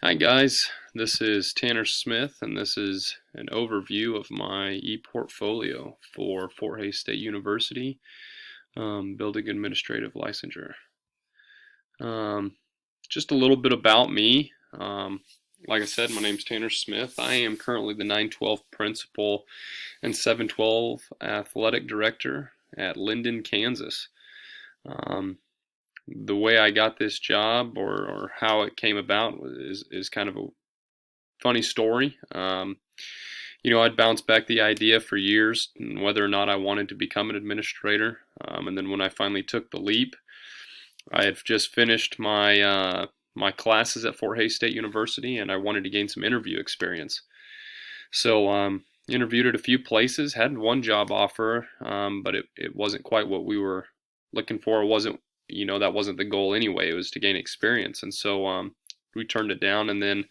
Hi guys, this is Tanner Smith and this is an overview of my ePortfolio for Fort Hays State University, Building Administrative Licensure. Just a little bit about me. Like I said, my name's Tanner Smith. I am currently the 912 Principal and 712 Athletic Director at Linden, Kansas. The way I got this job or how it came about is kind of a funny story. I'd bounced back the idea for years whether or not I wanted to become an administrator. And then when I finally took the leap, I had just finished my classes at Fort Hays State University, and I wanted to gain some interview experience. So interviewed at a few places, had one job offer, but it wasn't quite what we were looking for. It wasn't, that wasn't the goal anyway. It was to gain experience. And so we turned it down, and then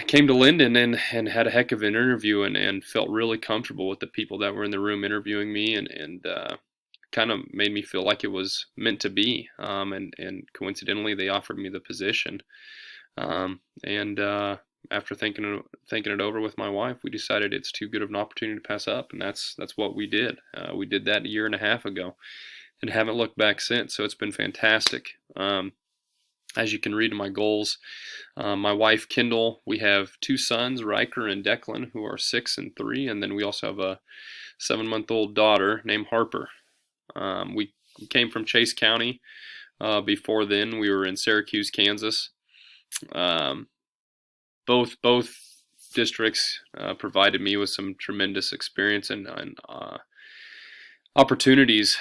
came to Linden and had a heck of an interview and felt really comfortable with the people that were in the room interviewing me, and kind of made me feel like it was meant to be. And coincidentally, they offered me the position. And after thinking it over with my wife, we decided it's too good of an opportunity to pass up, and that's what we did. We did that a year and a half ago, and haven't looked back since. So it's been fantastic. As you can read in my goals, my wife Kendall, we have two sons, Riker and Declan, who are 6 and 3, and then we also have a 7-month-old daughter named Harper. We came from Chase County. Before then, we were in Syracuse, Kansas. Both districts provided me with some tremendous experience and opportunities.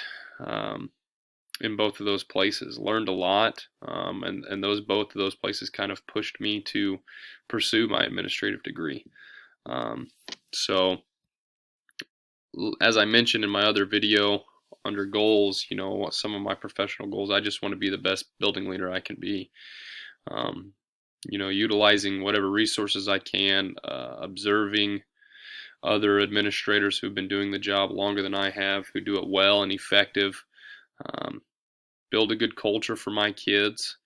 In both of those places, learned a lot, and both of those places kind of pushed me to pursue my administrative degree. So as I mentioned in my other video under goals, some of my professional goals, I just want to be the best building leader I can be. Utilizing whatever resources I can, observing other administrators who've been doing the job longer than I have, who do it well and effective. Build a good culture for my kids,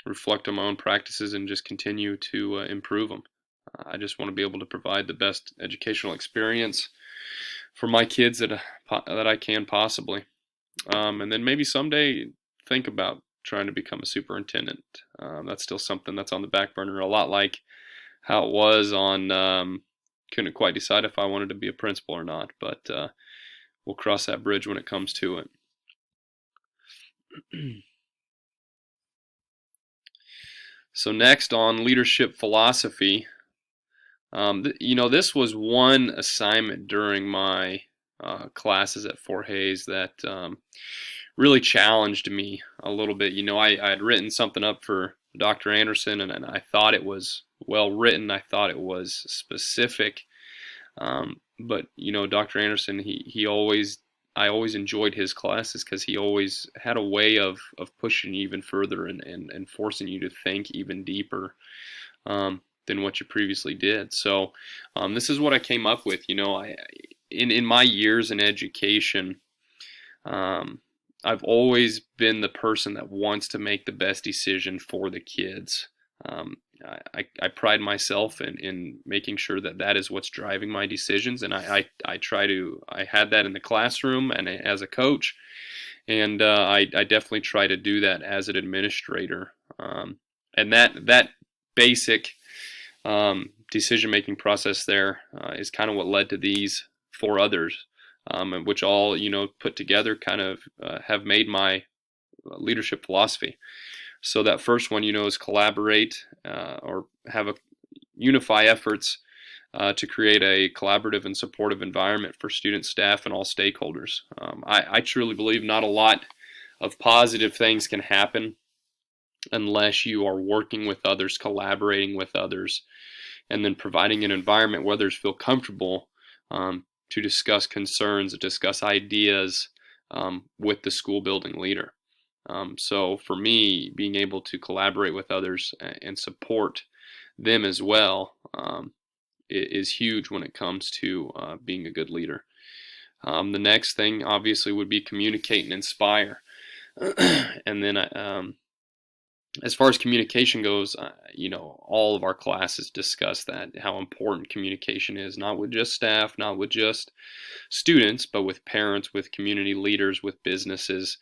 reflect on my own practices, and just continue to improve them. I just want to be able to provide the best educational experience for my kids that I can possibly. And then maybe someday think about trying to become a superintendent. That's still something that's on the back burner, a lot like how it was on, couldn't quite decide if I wanted to be a principal or not, but we'll cross that bridge when it comes to it. So next on leadership philosophy, this was one assignment during my classes at Fort Hays that really challenged me a little bit. I had written something up for Dr. Anderson, and I thought it was well written. I thought it was specific. But Dr. Anderson, I always enjoyed his classes because he always had a way of pushing you even further and forcing you to think even deeper than what you previously did. So this is what I came up with. In my years in education, I've always been the person that wants to make the best decision for the kids. I pride myself in making sure that is what's driving my decisions, and I had that in the classroom and as a coach, and I definitely try to do that as an administrator. And that basic decision-making process there is kind of what led to these 4 others, which all put together kind of have made my leadership philosophy. So that first one, is collaborate or unify efforts to create a collaborative and supportive environment for students, staff, and all stakeholders. I truly believe not a lot of positive things can happen unless you are working with others, collaborating with others, and then providing an environment where others feel comfortable to discuss concerns, discuss ideas with the school building leader. So for me, being able to collaborate with others and support them as well is huge when it comes to being a good leader. The next thing obviously would be communicate and inspire. And then As far as communication goes, all of our classes discuss that, how important communication is, not with just staff, not with just students, but with parents, with community leaders, with businesses,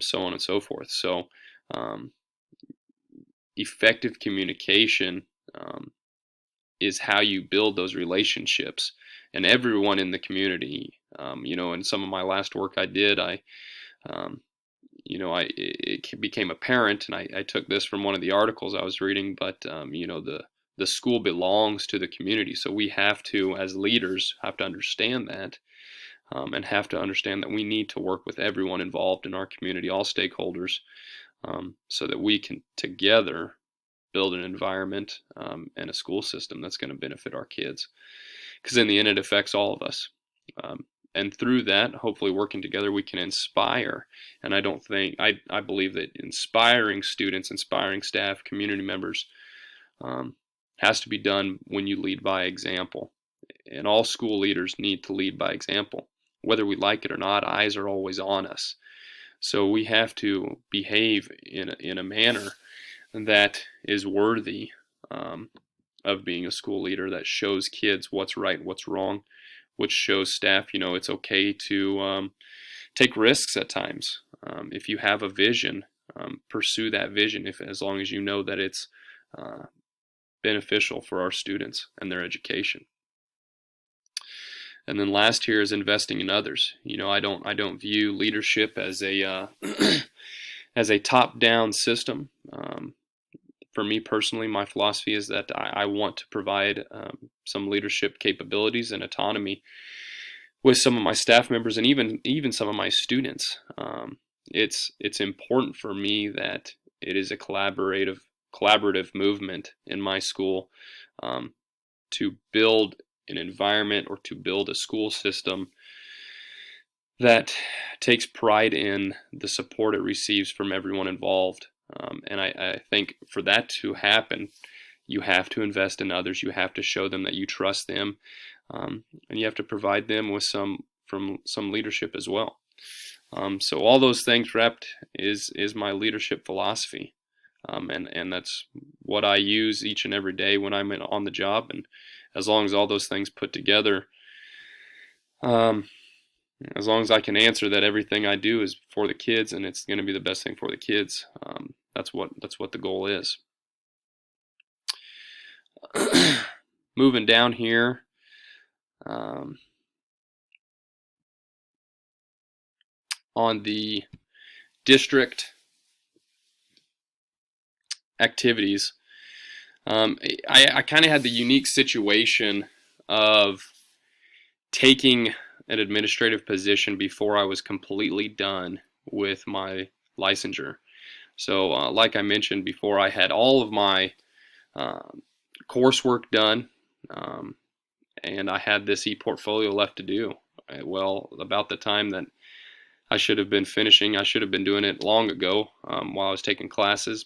so on and so forth. So um, effective communication is how you build those relationships. And everyone in the community, in some of my last work I did, um, it became apparent, and I took this from one of the articles I was reading, but the school belongs to the community, so we have to, as leaders, have to understand that, and have to understand that we need to work with everyone involved in our community, all stakeholders, so that we can together build an environment and a school system that's going to benefit our kids. Because in the end, it affects all of us. Um, and through that, hopefully working together, we can inspire. And I believe that inspiring students, inspiring staff, community members um, has to be done when you lead by example. And all school leaders need to lead by example. Whether we like it or not, eyes are always on us. So we have to behave in a manner that is worthy um, of being a school leader, that shows kids what's right, what's wrong, which shows staff, it's okay to take risks at times. If you have a vision, pursue that vision, if as long as you know that it's beneficial for our students and their education. And then last here is investing in others. I don't view leadership as a as a top-down system. For me personally, my philosophy is that I want to provide some leadership capabilities and autonomy with some of my staff members, and even some of my students. It's important for me that it is a collaborative movement in my school, to build an environment or to build a school system that takes pride in the support it receives from everyone involved. And I think for that to happen, you have to invest in others. You have to show them that you trust them, and you have to provide them with some leadership as well. So all those things wrapped is my leadership philosophy, and that's what I use each and every day when I'm on the job. And as long as all those things put together, as long as I can answer that everything I do is for the kids and it's going to be the best thing for the kids, that's what the goal is. Moving down here, on the district activities, I kind of had the unique situation of taking an administrative position before I was completely done with my licensure. So like I mentioned before, I had all of my coursework done, and I had this ePortfolio left to do. Well, about the time that I should have been finishing, I should have been doing it long ago, while I was taking classes,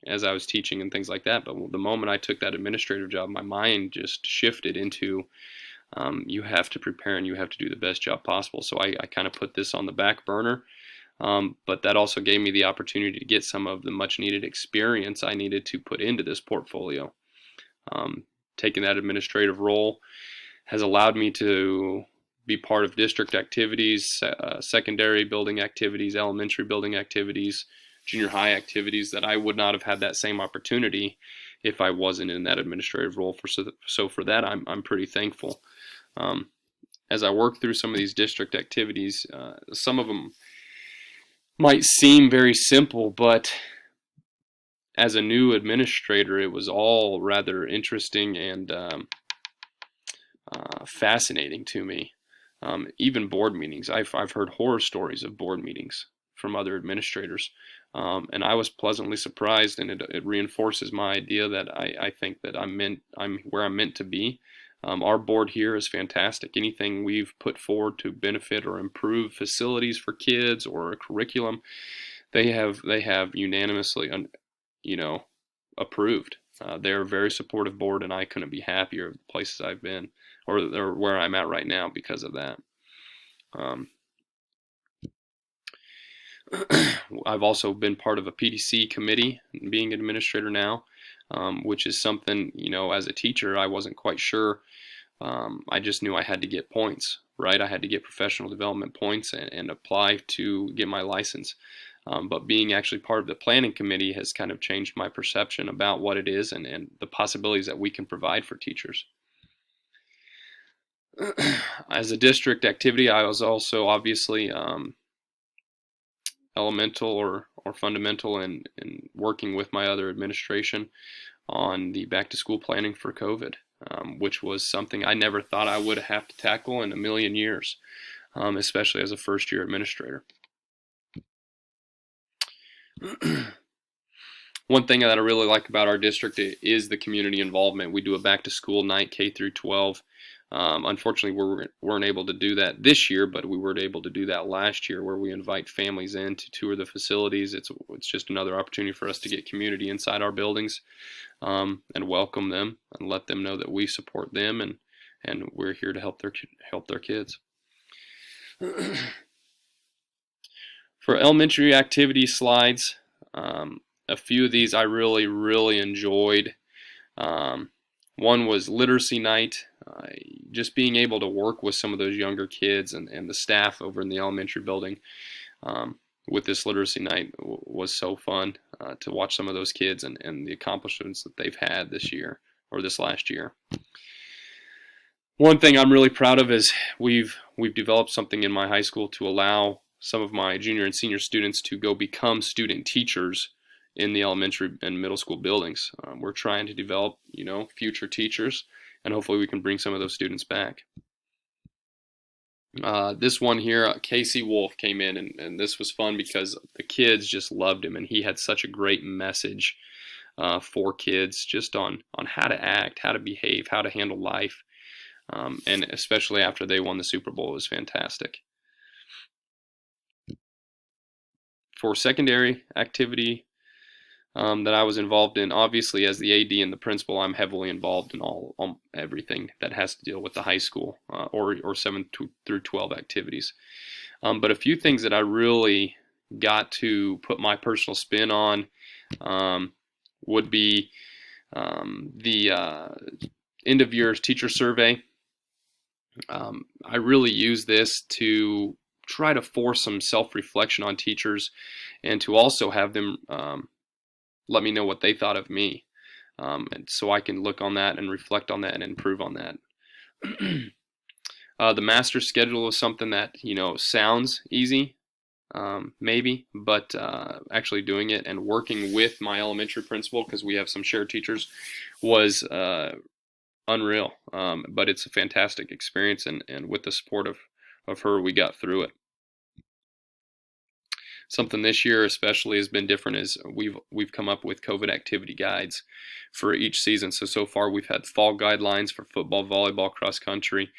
as I was teaching and things like that. But the moment I took that administrative job, my mind just shifted into you have to prepare and you have to do the best job possible. So I kind of put this on the back burner. But that also gave me the opportunity to get some of the much needed experience I needed to put into this portfolio. Taking that administrative role has allowed me to be part of district activities, secondary building activities, elementary building activities, junior high activities that I would not have had that same opportunity if I wasn't in that administrative role. So for that, I'm pretty thankful. As I work through some of these district activities, some of them might seem very simple, but as a new administrator, it was all rather interesting and fascinating to me. Even board meetings, I've heard horror stories of board meetings from other administrators, and I was pleasantly surprised, and it reinforces my idea that I think that I'm where I'm meant to be. Our board here is fantastic. Anything we've put forward to benefit or improve facilities for kids or a curriculum, they have unanimously, approved. They're a very supportive board, and I couldn't be happier of the places I've been, or where I'm at right now because of that. Um, I've also been part of a PDC committee, being an administrator now, which is something, as a teacher, I wasn't quite sure. I just knew I had to get points, right? I had to get professional development points and apply to get my license. But being actually part of the planning committee has kind of changed my perception about what it is and the possibilities that we can provide for teachers. As a district activity, I was also obviously elemental or fundamental in working with my other administration on the back to school planning for COVID, which was something I never thought I would have to tackle in a million years, especially as a first year administrator. One thing that I really like about our district is the community involvement. We do a back to school night K through 12. Unfortunately, we weren't able to do that this year, but we were able to do that last year, where we invite families in to tour the facilities. It's just another opportunity for us to get community inside our buildings, and welcome them and let them know that we support them and we're here to help their kids. For elementary activity slides, a few of these I really enjoyed. One was literacy night. Just being able to work with some of those younger kids and the staff over in the elementary building with this literacy night was so fun to watch some of those kids and the accomplishments that they've had this year or this last year. One thing I'm really proud of is we've developed something in my high school to allow some of my junior and senior students to go become student teachers in the elementary and middle school buildings. We're trying to develop, future teachers, and hopefully we can bring some of those students back. This one here, Casey Wolf came in, and this was fun because the kids just loved him, and he had such a great message for kids just on how to act, how to behave, how to handle life, and especially after they won the Super Bowl, it was fantastic. For secondary activity that I was involved in, obviously as the AD and the principal, I'm heavily involved in everything that has to deal with the high school or 7 through 12 activities. But a few things that I really got to put my personal spin on would be the end of year teacher survey. I really use this to try to force some self-reflection on teachers and to also have them let me know what they thought of me, and so I can look on that and reflect on that and improve on that. The master schedule is something that sounds easy, maybe, but actually doing it and working with my elementary principal, because we have some shared teachers, was unreal. But it's a fantastic experience, and with the support of her, we got through it. Something this year especially has been different is we've come up with COVID activity guides for each season. So far we've had fall guidelines for football, volleyball, cross country,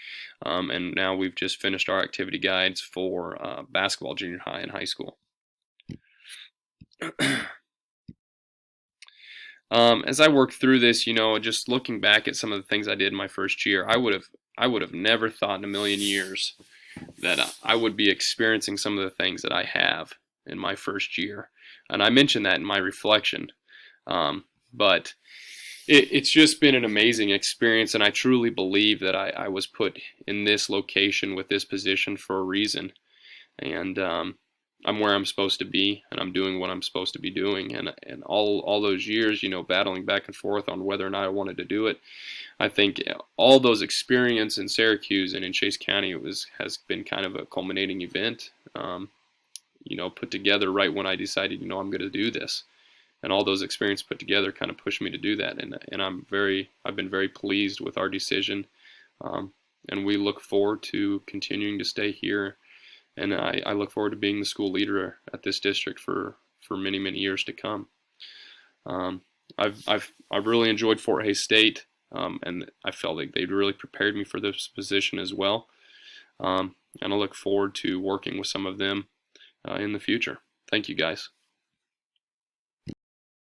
and now we've just finished our activity guides for basketball, junior high, and high school. As I work through this, just looking back at some of the things I did in my first year, I would have never thought in a million years that I would be experiencing some of the things that I have in my first year. And I mentioned that in my reflection. But it's just been an amazing experience, and I truly believe that I was put in this location with this position for a reason. And I'm where I'm supposed to be, and I'm doing what I'm supposed to be doing. And all those years, battling back and forth on whether or not I wanted to do it, I think all those experience in Syracuse and in Chase County has been kind of a culminating event, put together right when I decided, I'm going to do this. And all those experiences put together kind of pushed me to do that. And I've been very pleased with our decision. And we look forward to continuing to stay here. And I look forward to being the school leader at this district for many, many years to come. I've really enjoyed Fort Hays State, and I felt like they'd really prepared me for this position as well. And I look forward to working with some of them in the future. Thank you, guys.